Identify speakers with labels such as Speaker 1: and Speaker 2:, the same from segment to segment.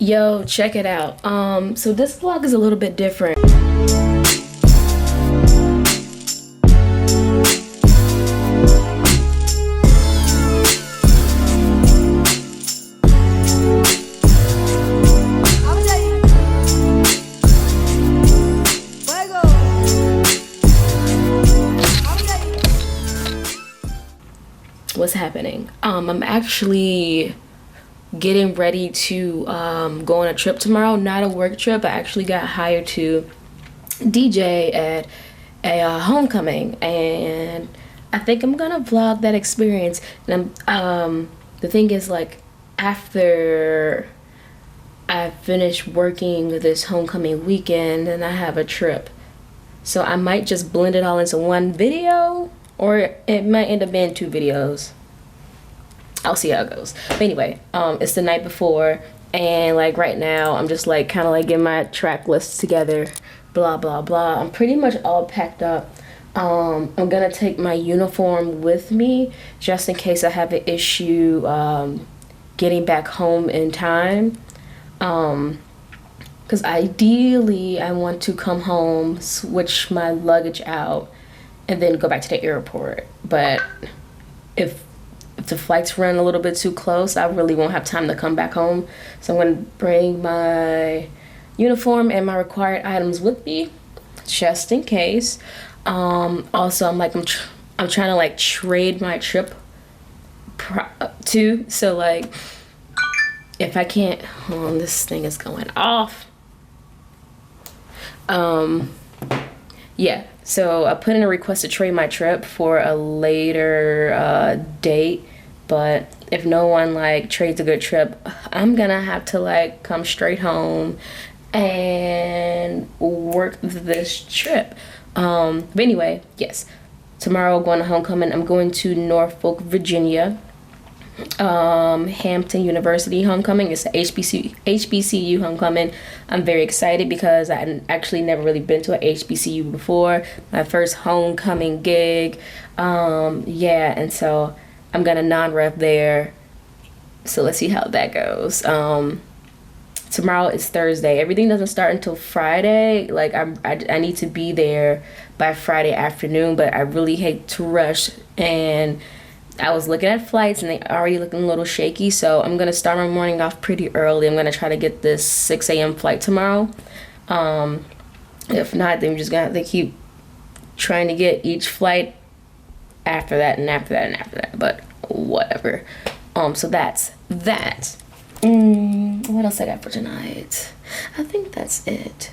Speaker 1: Yo, check it out. So this vlog is a little bit different. What's happening? I'm actually getting ready to go on a trip tomorrow. Not a work trip. I actually got hired to DJ at a homecoming, and I think I'm gonna vlog that experience. And the thing is, like, after I finish working this homecoming weekend, and I have a trip, so I might just blend it all into one video, or it might end up being 2 videos. I'll see how it goes. But anyway, it's the night before, and like right now I'm just like kind of like getting my track lists together, blah blah blah. I'm pretty much all packed up. I'm gonna take my uniform with me just in case I have an issue getting back home in time, because ideally I want to come home, switch my luggage out, and then go back to the airport. But if the flights run a little bit too close, I really won't have time to come back home. So I'm gonna bring my uniform and my required items with me, just in case. Also, I'm trying to like trade my trip too. So like, if I can't, hold on, this thing is going off. Yeah, so I put in a request to trade my trip for a later date, but if no one like trades a good trip, I'm gonna have to like come straight home and work this trip. But anyway, yes, tomorrow going to homecoming. I'm going to Norfolk, Virginia. Hampton University homecoming. It's a HBCU homecoming. I'm very excited because I actually never really been to a HBCU before. My first homecoming gig. Yeah, and so I'm gonna non-rep there. So let's see how that goes. Tomorrow is Thursday. Everything doesn't start until Friday. Like I need to be there by Friday afternoon, but I really hate to rush, and I was looking at flights and they already looking a little shaky, so I'm gonna start my morning off pretty early. I'm gonna try to get this 6 a.m. flight tomorrow. If not, then we're just gonna have to keep trying to get each flight after that and after that and after that, but whatever. So that's that. What else I got for tonight? I think that's it.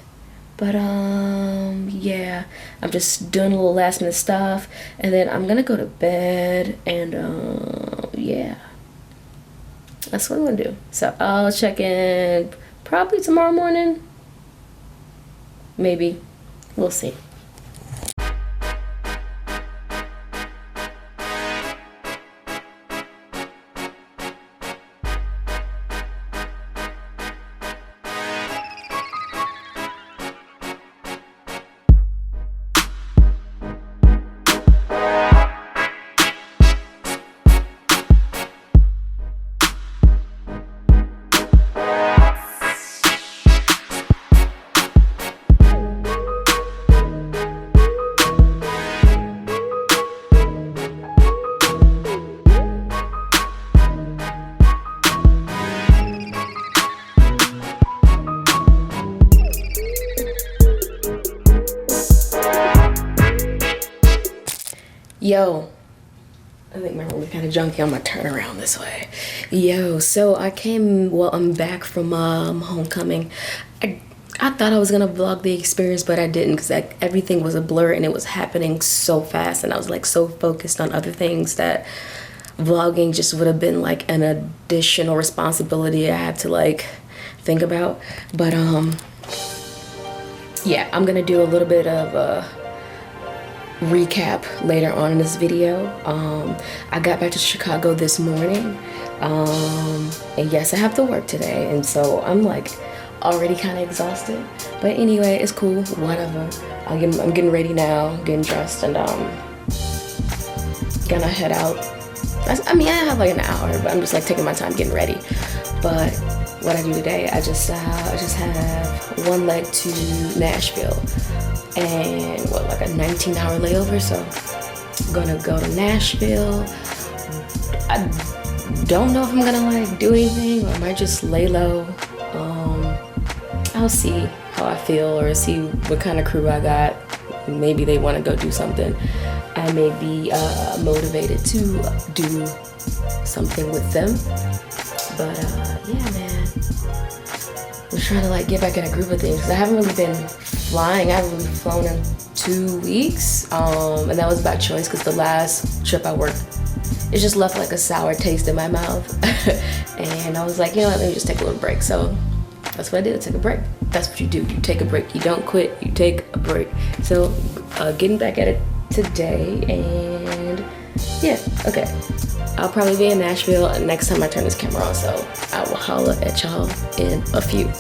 Speaker 1: But yeah, I'm just doing a little last minute stuff, and then I'm gonna go to bed, and yeah, that's what I'm gonna do. So I'll check in probably tomorrow morning, maybe, we'll see. Yo, I think my room is kind of junky. I'm gonna turn around this way. Yo, so I'm back from homecoming. I thought I was gonna vlog the experience, but I didn't, because everything was a blur and it was happening so fast, and I was like so focused on other things that vlogging just would have been like an additional responsibility I had to like think about. But yeah, I'm gonna do a little bit of recap later on in this video. I got back to Chicago this morning, and yes, I have to work today, and so I'm like already kind of exhausted, but anyway, it's cool, whatever. I'm getting ready now, getting dressed, and gonna head out. I mean, I have like an hour, but I'm just like taking my time getting ready. But what I do today. I just have one leg to Nashville, and what, like a 19-hour layover. So I'm gonna go to Nashville. I don't know if I'm gonna like do anything, or I might just lay low. I'll see how I feel, or see what kind of crew I got. Maybe they want to go do something. I may be motivated to do something with them. But yeah, man, I'm trying to like get back in a groove of things. I haven't really been flying. I haven't really flown in 2 weeks, and that was by choice because the last trip I worked, it just left like a sour taste in my mouth. And I was like, you know what, let me just take a little break. So that's what I did. I took a break. That's what you do. You take a break. You don't quit. You take a break. So getting back at it today, and yeah, okay. I'll probably be in Nashville next time I turn this camera on, so I will holla at y'all in a few.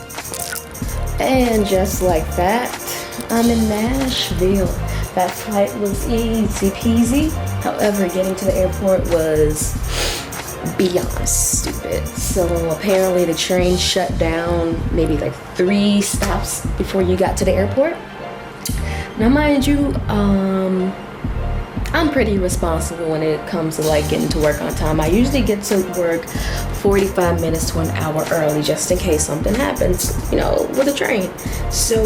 Speaker 1: And just like that, I'm in Nashville. That flight was easy peasy. However, getting to the airport was beyond stupid. So apparently the train shut down maybe like 3 stops before you got to the airport. Now mind you, I'm pretty responsible when it comes to like getting to work on time. I usually get to work 45 minutes to an hour early just in case something happens, you know, with the train. So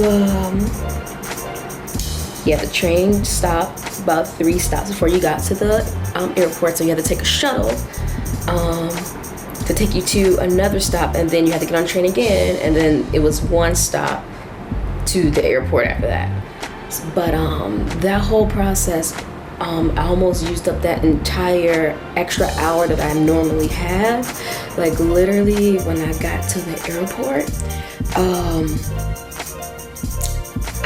Speaker 1: yeah, the train stopped about 3 stops before you got to the airport, so you had to take a shuttle to take you to another stop, and then you had to get on the train again, and then it was 1 stop to the airport after that. But that whole process, I almost used up that entire extra hour that I normally have. Like literally when I got to the airport,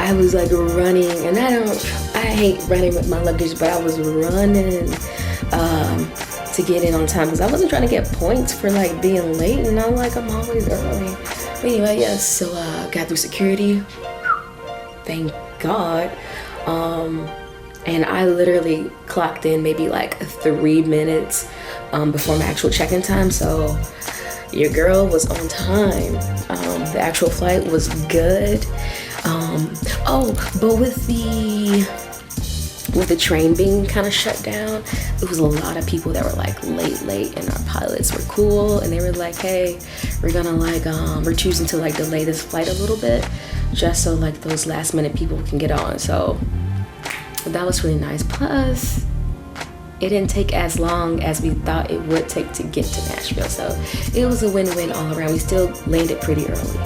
Speaker 1: I was like running, and I hate running with my luggage, but I was running to get in on time because I wasn't trying to get points for like being late, and I'm like, I'm always early. But anyway, yes, so got through security, thank God. And I literally clocked in maybe like 3 minutes before my actual check-in time, so your girl was on time. The actual flight was good. But with the train being kind of shut down, it was a lot of people that were like late, and our pilots were cool, and they were like, hey, we're gonna like we're choosing to like delay this flight a little bit just so like those last minute people can get on. So that was really nice. Plus it didn't take as long as we thought it would take to get to Nashville, so it was a win-win all around. We still landed pretty early.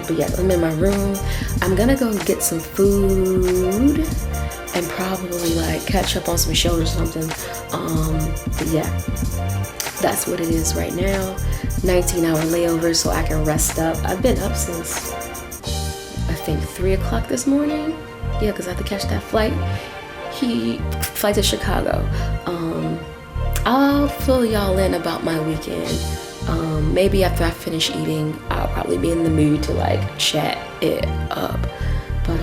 Speaker 1: But yeah, I'm in my room. I'm gonna go get some food and probably like catch up on some shows or something. But yeah, that's what it is right now. 19-hour layover so I can rest up. I've been up since I think 3 o'clock this morning. Yeah, because I have to catch that flight. Flight to Chicago. I'll fill y'all in about my weekend. Maybe after I finish eating, I'll probably be in the mood to like chat it up. But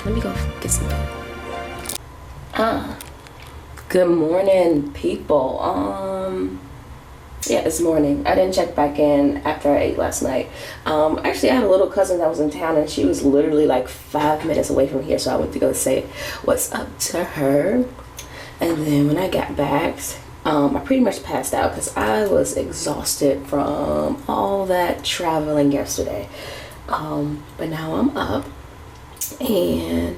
Speaker 1: let me go get some food. Good morning, people. Yeah, this morning. I didn't check back in after I ate last night. Actually, I had a little cousin that was in town, and she was literally like 5 minutes away from here, so I went to go say what's up to her. And then when I got back, I pretty much passed out because I was exhausted from all that traveling yesterday. But now I'm up, and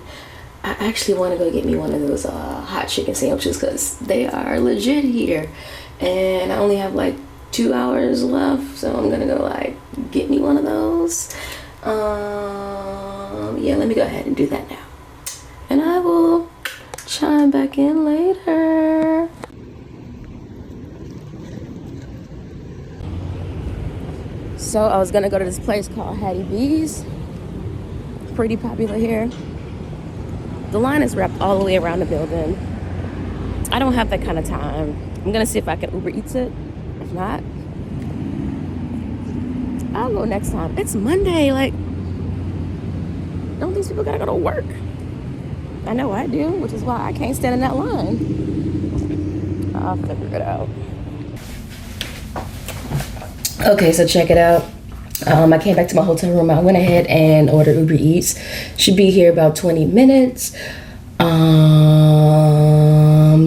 Speaker 1: I actually want to go get me one of those hot chicken sandwiches because they are legit here. And I only have like 2 hours left, so I'm gonna go like get me one of those. Yeah, let me go ahead and do that now, and I will chime back in later. So I was gonna go to this place called Hattie B's. Pretty popular here. The line is wrapped all the way around the building. I don't have that kind of time. I'm gonna see if I can Uber Eats it. If not, I'll go next time. It's Monday, like, don't these people gotta go to work? I know I do, which is why I can't stand in that line. I'll figure it out. Okay, so check it out. I came back to my hotel room. I went ahead and ordered Uber Eats. Should be here about 20 minutes.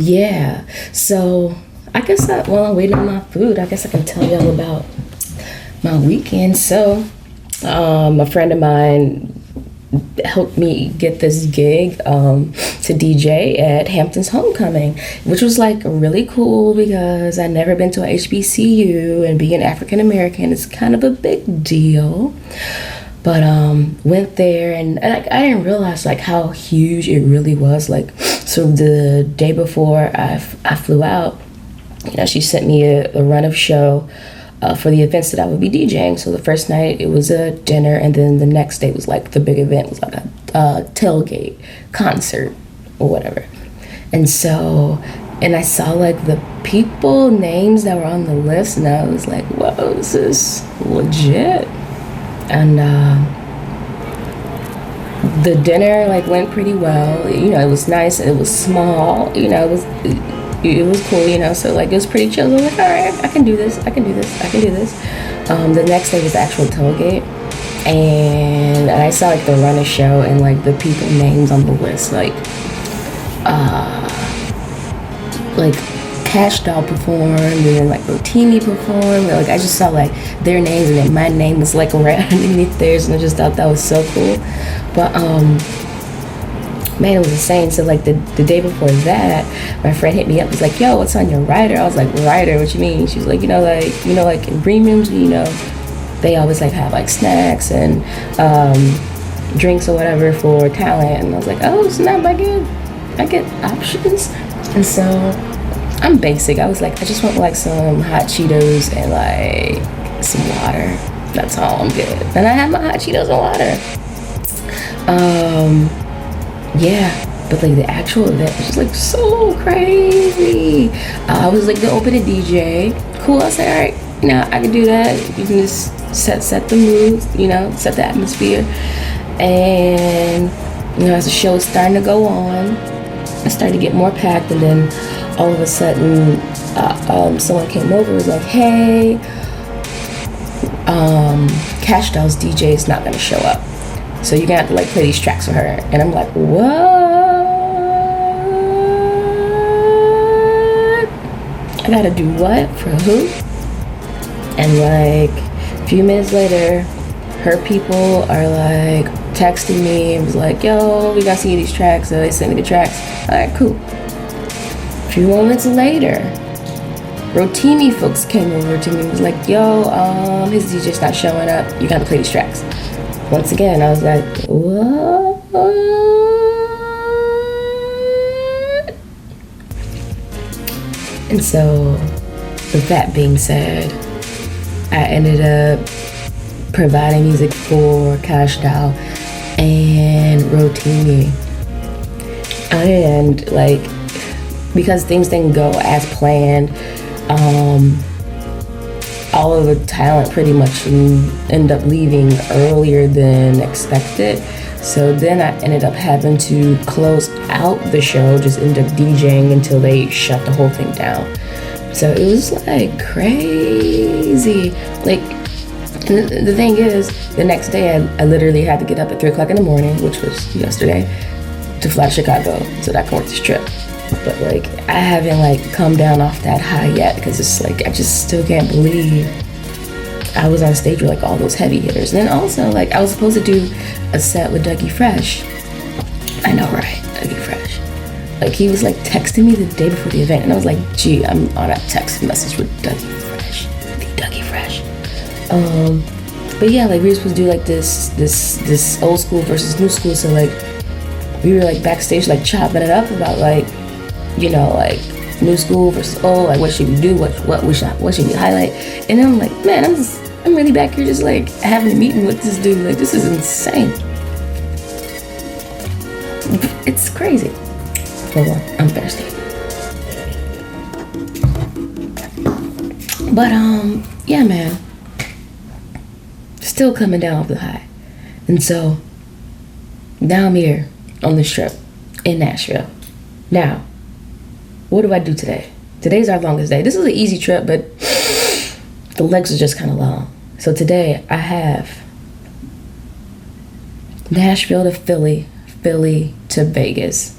Speaker 1: Yeah. So I guess while I'm waiting on my food, I guess I can tell y'all about my weekend. So a friend of mine helped me get this gig to DJ at Hampton's Homecoming, which was like really cool because I'd never been to a HBCU, and being African American is kind of a big deal. But went there, and like I didn't realize like how huge it really was. Like, so the day before I flew out, you know, she sent me a run of show for the events that I would be DJing. So the first night it was a dinner, and then the next day was like the big event. It was like a tailgate concert or whatever. And so, and I saw like the people names that were on the list, and I was like, whoa, this is legit. And the dinner like went pretty well. You know, it was nice. It was small. You know, it was cool, you know, so like it was pretty chill. I was like, all right, I can do this. The next day was the actual tailgate, and I saw like the runner show and like the people names on the list, like Cash Doll performed, and then like Rotimi performed. Like I just saw like their names, and then my name was like right underneath theirs, and I just thought that was so cool. But man, it was insane. So like the day before that, my friend hit me up, was like, yo, what's on your rider? I was like, rider, what you mean? She was like, like in green rooms, you know, they always like have like snacks and drinks or whatever for talent. And I was like, oh snap, I get options. And so I'm basic. I was like, I just want like some hot Cheetos and like some water. That's all, I'm good. And I had my hot Cheetos and water. Yeah, but like the actual event was just like so crazy. I was like the opening DJ. Cool, I was like, all right, now I can do that. You can just set the mood, you know, set the atmosphere. And you know, as the show was starting to go on, I started to get more packed, and then all of a sudden someone came over and was like, hey, Cash Doll's DJ is not gonna show up, so you're gonna have to like play these tracks for her. And I'm like, what? I gotta do what? For who? And like a few minutes later, her people are like texting me and was like, yo, we gotta see these tracks. So they sent me the tracks. Alright, cool. A few moments later, Rotimi folks came over to me and was like, yo, his DJ's not showing up. You gotta play these tracks. Once again, I was like, what? And so, with that being said, I ended up providing music for Cash Doll and Rotimi. And like, because things didn't go as planned, all of the talent pretty much ended up leaving earlier than expected. So then I ended up having to close out the show, just end up DJing until they shut the whole thing down. So it was like crazy. Like, and the thing is, the next day I literally had to get up at 3 o'clock in the morning, which was yesterday, to fly to Chicago so that I can work this trip. But like, I haven't like come down off that high yet, because it's like I just still can't believe I was on stage with like all those heavy hitters. And then also like I was supposed to do a set with Dougie Fresh. I know, right? Dougie Fresh. Like he was like texting me the day before the event, and I was like, gee, I'm on a text message with Dougie Fresh, the Dougie Fresh. But yeah, like we were supposed to do like this old school versus new school. So like we were like backstage like chopping it up about like, you know, like new school versus old, like what should we do, what should we highlight. And then I'm like, man, I'm really back here just like having a meeting with this dude. Like this is insane. It's crazy. Hold on, I'm thirsty. But yeah, man, still coming down off the high. And so now I'm here on this trip in Nashville. Now, what do I do today? Today's our longest day. This is an easy trip, but the legs are just kind of long. So today I have Nashville to Philly, Philly to Vegas.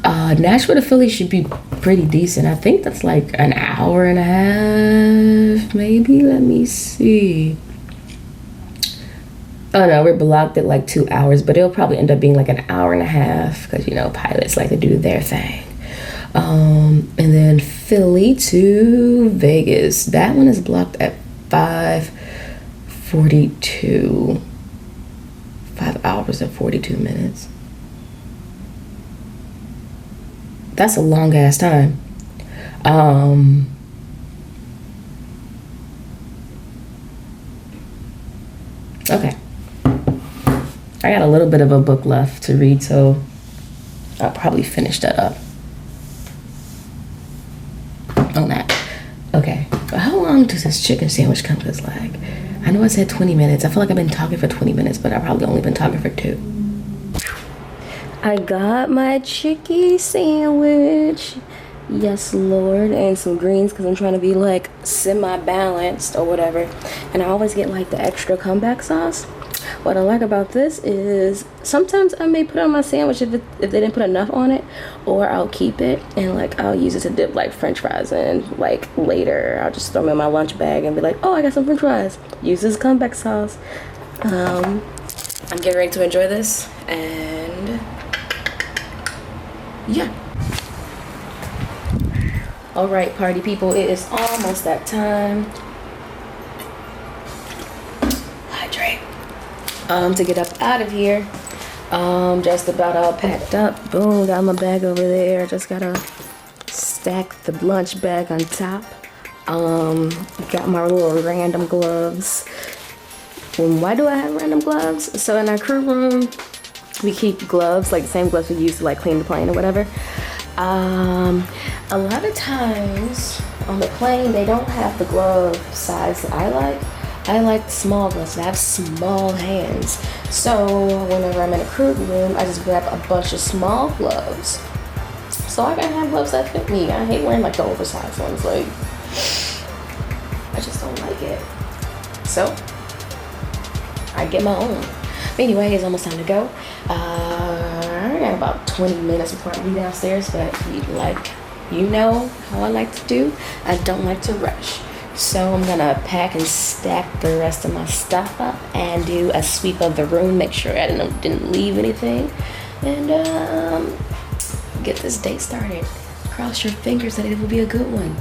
Speaker 1: Nashville to Philly should be pretty decent. I think that's like an hour and a half, maybe. Let me see. Oh no, we're blocked at like 2 hours, but it'll probably end up being like an hour and a half because, you know, pilots like to do their thing. And then Philly to Vegas. That one is blocked at 5:42. 5 hours and 42 minutes. That's a long ass time. Okay. I got a little bit of a book left to read, so I'll probably finish that up on that. Okay, but how long does this chicken sandwich come to this like? I know I said 20 minutes. I feel like I've been talking for 20 minutes, but I've probably only been talking for 2. I got my chicken sandwich. Yes, Lord. And some greens because I'm trying to be like semi-balanced or whatever. And I always get like the extra comeback sauce. What I like about this is sometimes I may put it on my sandwich if they didn't put enough on it, or I'll keep it and like I'll use it to dip like french fries in. Like later I'll just throw them in my lunch bag and be like, oh, I got some french fries, use this comeback sauce. I'm getting ready to enjoy this, and yeah. All right, party people, it is almost that time. Hydrate. To get up out of here. Just about all packed up. Boom, got my bag over there. Just gotta stack the lunch bag on top. Got my little random gloves. Why do I have random gloves? So in our crew room, we keep gloves, like the same gloves we use to like clean the plane or whatever. A lot of times on the plane, they don't have the glove size that I like. I like small gloves. I have small hands. So whenever I'm in a crew room, I just grab a bunch of small gloves. So I can have gloves that fit me. I hate wearing like the oversized ones. Like, I just don't like it. So I get my own. But anyway, it's almost time to go. I got about 20 minutes before I be downstairs, but you know how I like to do. I don't like to rush. So I'm gonna pack and stack the rest of my stuff up and do a sweep of the room, make sure I didn't leave anything, and get this day started. Cross your fingers that it will be a good one,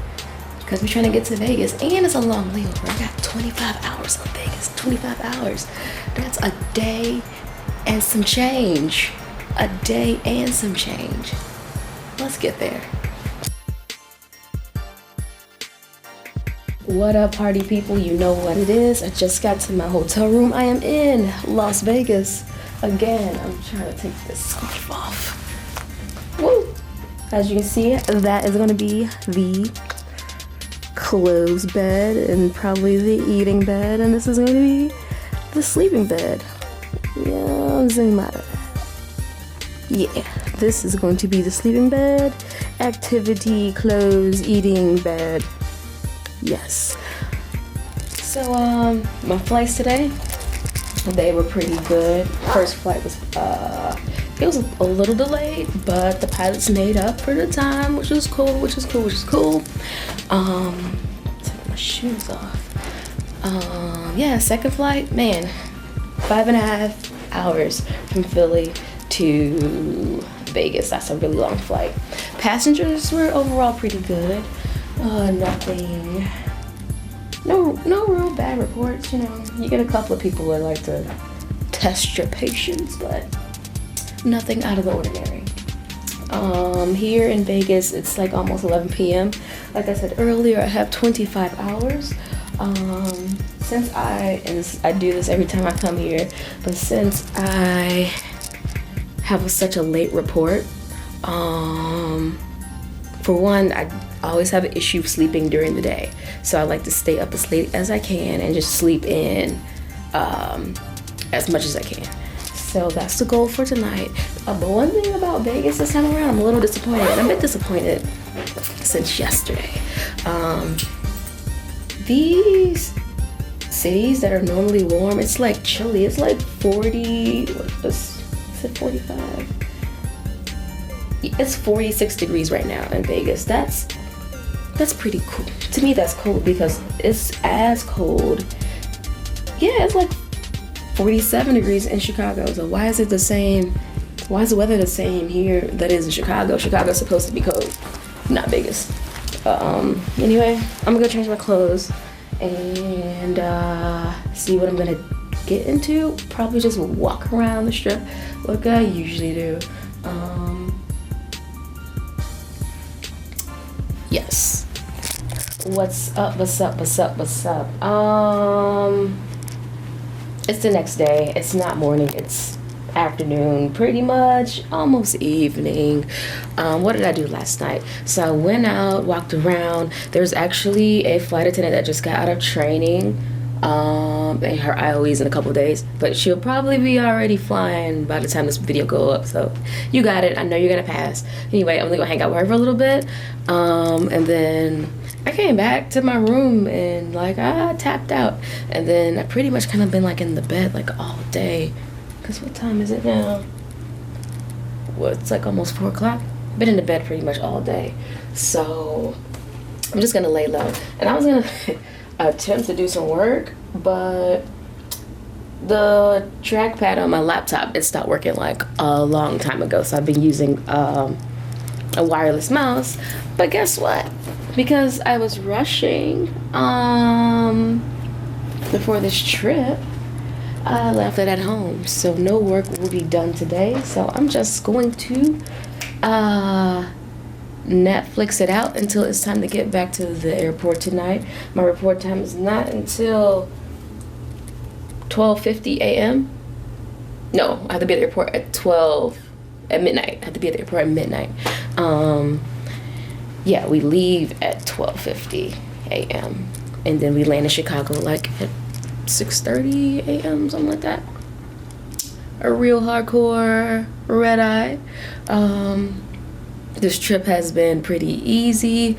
Speaker 1: because we're trying to get to Vegas, and it's a long layover. I got 25 hours on Vegas. 25 hours. That's a day and some change. A day and some change. Let's get there. What up, party people? You know what it is. I just got to my hotel room. I am in Las Vegas again. I'm trying to take this scarf off. Woo! As you can see, that is going to be the clothes bed and probably the eating bed, and this is going to be the sleeping bed. Yeah, zoom out of that. Yeah, this is going to be the sleeping bed, activity, clothes, eating bed. Yes. So my flights today, they were pretty good. First flight was it was a little delayed, but the pilots made up for the time, which was cool. Take my shoes off. Yeah, second flight, man, 5.5 hours from Philly to Vegas. That's a really long flight. Passengers were overall pretty good. No real bad reports, you know. You get a couple of people that like to test your patience, but nothing out of the ordinary. Here in Vegas, it's like almost 11 p.m. Like I said earlier, I have 25 hours. Since I do this every time I come here, but since I have such a late report, for one, I always have an issue sleeping during the day, so I like to stay up as late as I can and just sleep in as much as I can. So that's the goal for tonight. But one thing about Vegas this time around, I'm a little disappointed. I've been disappointed since yesterday. These cities that are normally warm, it's like chilly. It's like 40, is it 45? It's 46 degrees right now in Vegas. That's pretty cool. To me, that's cold because it's as cold. Yeah, it's like 47 degrees in Chicago. So why is it the same? Why is the weather the same here that is in Chicago? Chicago's supposed to be cold, not Vegas. Anyway, I'm gonna go change my clothes and see what I'm gonna get into. Probably just walk around the strip like I usually do. Yes. What's up? It's the next day. It's not morning, it's afternoon, pretty much, almost evening. What did I do last night? So I went out, walked around. There's actually a flight attendant that just got out of training, and her IOE's in a couple days, but she'll probably be already flying by the time this video go up. So you got it. I know you're gonna pass. Anyway, I'm gonna go hang out with her for a little bit, and then I came back to my room and like I tapped out, and then I pretty much kind of been like in the bed like all day. Cause what time is it now? Well, it's like almost 4 o'clock. Been in the bed pretty much all day, so I'm just gonna lay low. And I was gonna attempt to do some work, but the trackpad on my laptop, it stopped working like a long time ago. So I've been using a wireless mouse. But guess what? Because I was rushing before this trip, I left it at home, so no work will be done today. So I'm just going to Netflix it out until it's time to get back to the airport tonight. My report time is not until 12:50 a.m. No, I have to be at the airport at midnight. I have to be at the airport at midnight. Yeah, we leave at 12:50 a.m. and then we land in Chicago like at 6:30 a.m., something like that. A real hardcore red eye. This trip has been pretty easy.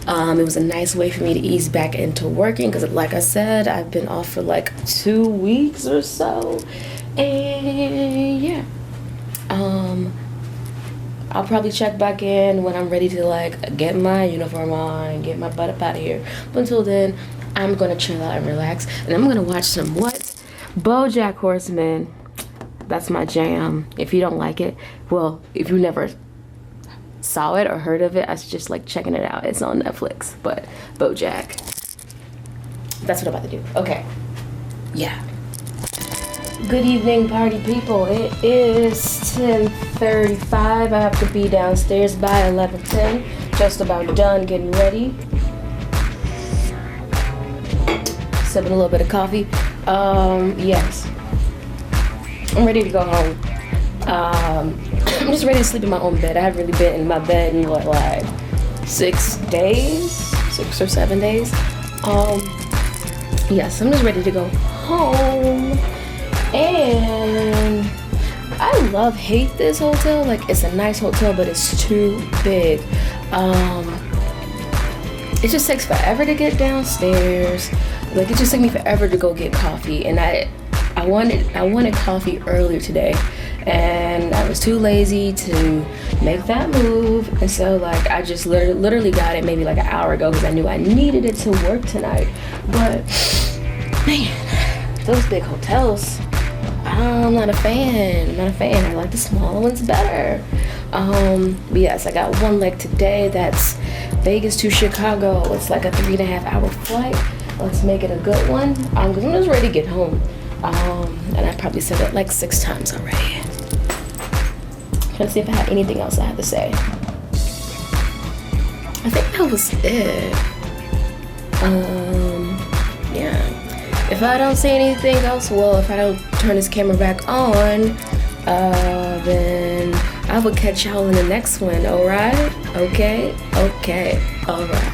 Speaker 1: It was a nice way for me to ease back into working because, like I said, I've been off for like 2 weeks or so. And yeah, I'll probably check back in when I'm ready to like get my uniform on and get my butt up out of here. But until then, I'm gonna chill out and relax, and I'm gonna watch some BoJack Horseman. That's my jam. If you don't like it, well, if you never saw it or heard of it, I suggest like checking it out. It's on Netflix. But BoJack, that's what I'm about to do. Okay, yeah. Good evening, party people. It is 10:35. I have to be downstairs by 11:10. Just about done getting ready. Sipping a little bit of coffee. Yes. I'm ready to go home. I'm just ready to sleep in my own bed. I haven't really been in my bed in what, like 6 days? 6 or 7 days. Yes, I'm just ready to go home. And I hate this hotel. Like, it's a nice hotel, but it's too big. It just takes forever to get downstairs. Like, it just took me forever to go get coffee, and I wanted coffee earlier today, and I was too lazy to make that move, and so like I just literally got it maybe like an hour ago because I knew I needed it to work tonight. But man, those big hotels, I'm not a fan. I like the smaller ones better. But yes, I got one leg today. That's Vegas to Chicago. It's like a 3.5 hour flight. Let's make it a good one. I'm just ready to get home. And I probably said it like 6 times already. Let's see if I have anything else I have to say. I think that was it. Yeah. If I don't say anything else, well, if I don't turn this camera back on, then I will catch y'all in the next one, alright? Okay, alright.